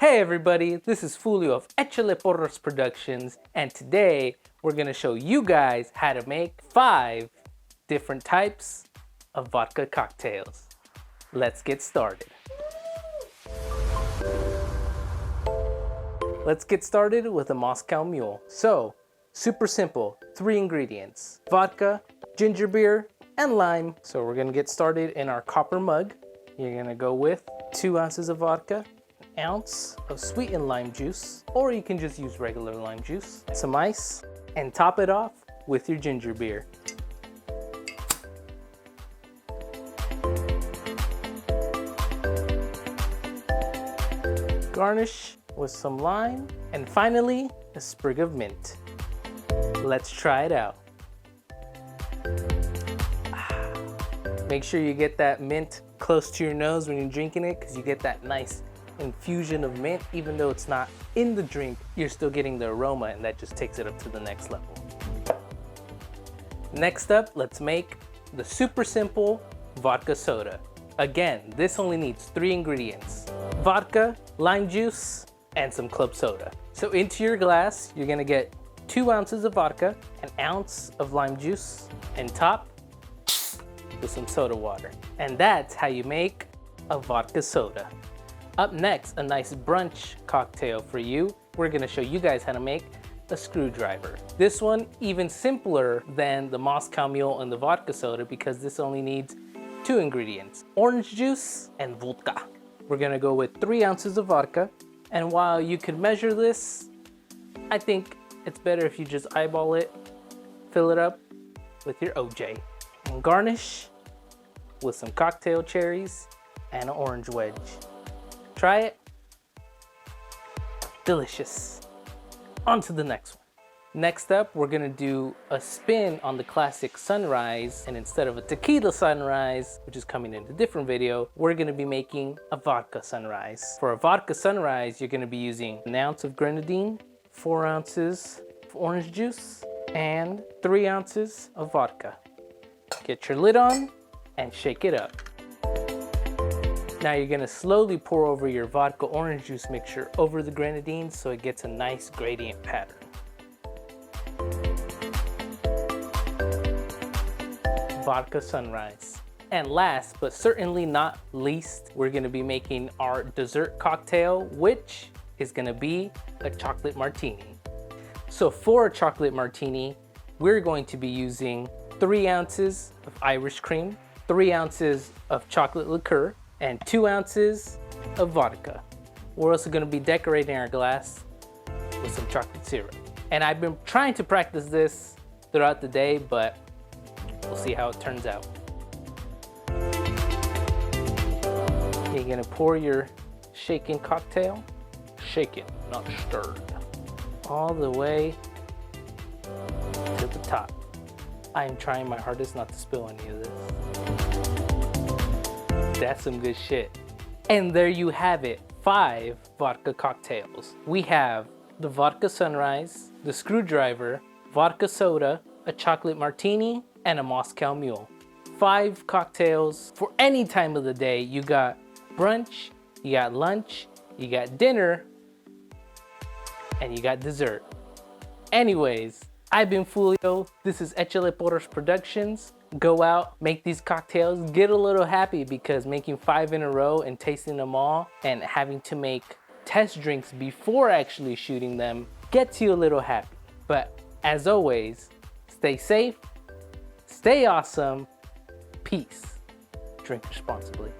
Hey everybody, this is Fulio of Echale Porras Productions, and today we're going to show you guys how to make 5 different types of vodka cocktails. Let's get started. Let's get started with a Moscow Mule. So, super simple, 3 ingredients: vodka, ginger beer, and lime. So we're going to get started in our copper mug. You're going to go with 2 ounces of vodka, ounce of sweetened lime juice, or you can just use regular lime juice, some ice, and top it off with your ginger beer. Garnish with some lime, and finally, a sprig of mint. Let's try it out. Make sure you get that mint close to your nose when you're drinking it, because you get that nice infusion of mint. Even though it's not in the drink, you're still getting the aroma, and that just takes it up to the next level. Next up, let's make the super simple vodka soda. Again, this only needs 3 ingredients: vodka, lime juice, and some club soda. So into your glass, you're gonna get 2 ounces of vodka, an ounce of lime juice, and top with some soda water. And that's how you make a vodka soda. Up next, a nice brunch cocktail for you. We're gonna show you guys how to make a screwdriver. This one even simpler than the Moscow Mule and the vodka soda, because this only needs 2 ingredients: orange juice and vodka. We're gonna go with 3 ounces of vodka. And while you could measure this, I think it's better if you just eyeball it, fill it up with your OJ, and garnish with some cocktail cherries and an orange wedge. Try it. Delicious. On to the next one. Next up, we're gonna do a spin on the classic Sunrise, and instead of a tequila Sunrise, which is coming in a different video, we're gonna be making a vodka Sunrise. For a vodka Sunrise, you're gonna be using an ounce of grenadine, 4 ounces of orange juice, and 3 ounces of vodka. Get your lid on and shake it up. Now you're gonna slowly pour over your vodka orange juice mixture over the grenadine so it gets a nice gradient pattern. Vodka Sunrise. And last but certainly not least, we're gonna be making our dessert cocktail, which is gonna be a chocolate martini. So for a chocolate martini, we're going to be using 3 ounces of Irish cream, 3 ounces of chocolate liqueur, and 2 ounces of vodka. We're also gonna be decorating our glass with some chocolate syrup. And I've been trying to practice this throughout the day, but we'll see how it turns out. You're gonna pour your shaken cocktail, shake it, not stirred, all the way to the top. I am trying my hardest not to spill any of this. That's some good shit. And there you have it, 5 vodka cocktails. We have the Vodka Sunrise, the Screwdriver, Vodka Soda, a chocolate martini, and a Moscow Mule. 5 cocktails for any time of the day. You got brunch, you got lunch, you got dinner, and you got dessert. Anyways, I've been Fulio. This is Echale Porras Productions. Go out, make these cocktails, get a little happy, because making 5 in a row and tasting them all and having to make test drinks before actually shooting them gets you a little happy. But as always, stay safe, stay awesome, peace, drink responsibly.